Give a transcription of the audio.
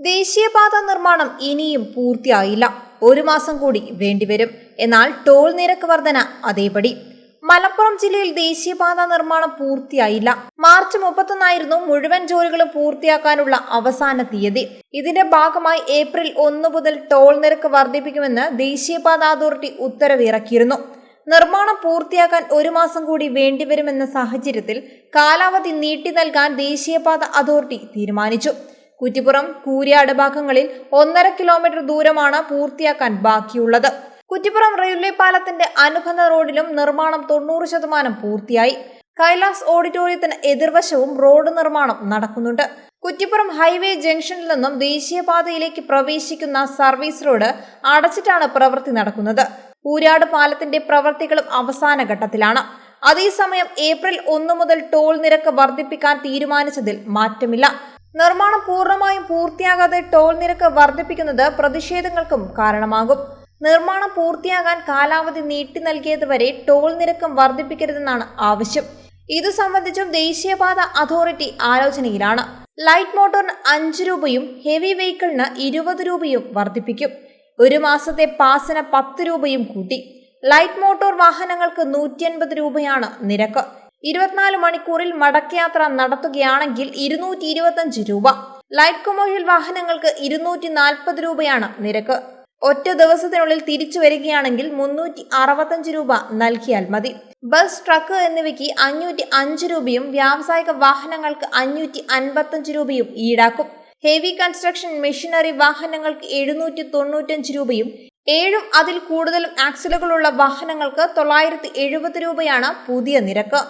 ദേശീയപാത നിർമ്മാണം ഇനിയും പൂർത്തിയായില്ല. ഒരു മാസം കൂടി വേണ്ടിവരും. എന്നാൽ ടോൾ നിരക്ക് വർധന അതേപടി. മലപ്പുറം ജില്ലയിൽ ദേശീയപാത നിർമ്മാണം പൂർത്തിയായില്ല. മാർച്ച് 31 മുഴുവൻ ജോലികളും പൂർത്തിയാക്കാനുള്ള അവസാന തീയതി. ഇതിന്റെ ഭാഗമായി ഏപ്രിൽ 1 മുതൽ ടോൾ നിരക്ക് വർദ്ധിപ്പിക്കുമെന്ന് ദേശീയപാത അതോറിറ്റി ഉത്തരവ് ഇറക്കിയിരുന്നു. നിർമ്മാണം പൂർത്തിയാക്കാൻ ഒരു മാസം കൂടി വേണ്ടിവരുമെന്ന സാഹചര്യത്തിൽ കാലാവധി നീട്ടി നൽകാൻ ദേശീയപാത അതോറിറ്റി തീരുമാനിച്ചു. കുറ്റിപ്പുറം കൂരിയാട് ഭാഗങ്ങളിൽ 1.5 കിലോമീറ്റർ ദൂരമാണ് പൂർത്തിയാക്കാൻ ബാക്കിയുള്ളത്. കുറ്റിപ്പുറം റെയിൽവേ പാലത്തിന്റെ അനുബന്ധ റോഡിലും നിർമ്മാണം 90% പൂർത്തിയായി. കൈലാസ് ഓഡിറ്റോറിയത്തിന് എതിർവശവും റോഡ് നിർമ്മാണം നടക്കുന്നുണ്ട്. കുറ്റിപ്പുറം ഹൈവേ ജംഗ്ഷനിൽ നിന്നും ദേശീയപാതയിലേക്ക് പ്രവേശിക്കുന്ന സർവീസ് റോഡ് അടച്ചിട്ടാണ് പ്രവൃത്തി നടക്കുന്നത്. കൂരിയാട് പാലത്തിന്റെ പ്രവൃത്തികളും അവസാന ഘട്ടത്തിലാണ്. അതേസമയം ഏപ്രിൽ 1 മുതൽ ടോൾ നിരക്ക് വർദ്ധിപ്പിക്കാൻ തീരുമാനിച്ചതിൽ മാറ്റമില്ല. നിർമ്മാണം പൂർണ്ണമായും പൂർത്തിയാകാതെ ടോൾ നിരക്ക് വർദ്ധിപ്പിക്കുന്നത് പ്രതിഷേധങ്ങൾക്കും കാരണമാകും. നിർമ്മാണം പൂർത്തിയാകാൻ കാലാവധി നീട്ടി നൽകിയതുവരെ ടോൾ നിരക്കും വർദ്ധിപ്പിക്കരുതെന്നാണ് ആവശ്യം. ഇതു സംബന്ധിച്ചും ദേശീയപാത അതോറിറ്റി ആലോചനയിലാണ്. ലൈറ്റ് മോട്ടോറിന് 5 രൂപയും ഹെവി വെഹിക്കിളിന് 20 രൂപയും വർദ്ധിപ്പിക്കും. ഒരു മാസത്തെ പാസിന് 10 രൂപയും കൂട്ടി. ലൈറ്റ് മോട്ടോർ വാഹനങ്ങൾക്ക് 150 രൂപയാണ് നിരക്ക്. 24 മണിക്കൂറിൽ മടക്കയാത്ര നടത്തുകയാണെങ്കിൽ 225 രൂപ. ലൈറ്റ് കൊമേഴ്ഷ്യൽ വാഹനങ്ങൾക്ക് 240 രൂപയാണ് നിരക്ക്. ഒറ്റ ദിവസത്തിനുള്ളിൽ തിരിച്ചു വരികയാണെങ്കിൽ 365 രൂപ നൽകിയാൽ മതി. ബസ്, ട്രക്ക് എന്നിവയ്ക്ക് 505 രൂപയും വ്യാവസായിക വാഹനങ്ങൾക്ക് 555 രൂപയും ഈടാക്കും. ഹെവി കൺസ്ട്രക്ഷൻ മെഷീനറി വാഹനങ്ങൾക്ക് 795 രൂപയും 7 അതിൽ കൂടുതലും ആക്സിലുകളുള്ള വാഹനങ്ങൾക്ക് 970 രൂപയാണ് പുതിയ നിരക്ക്.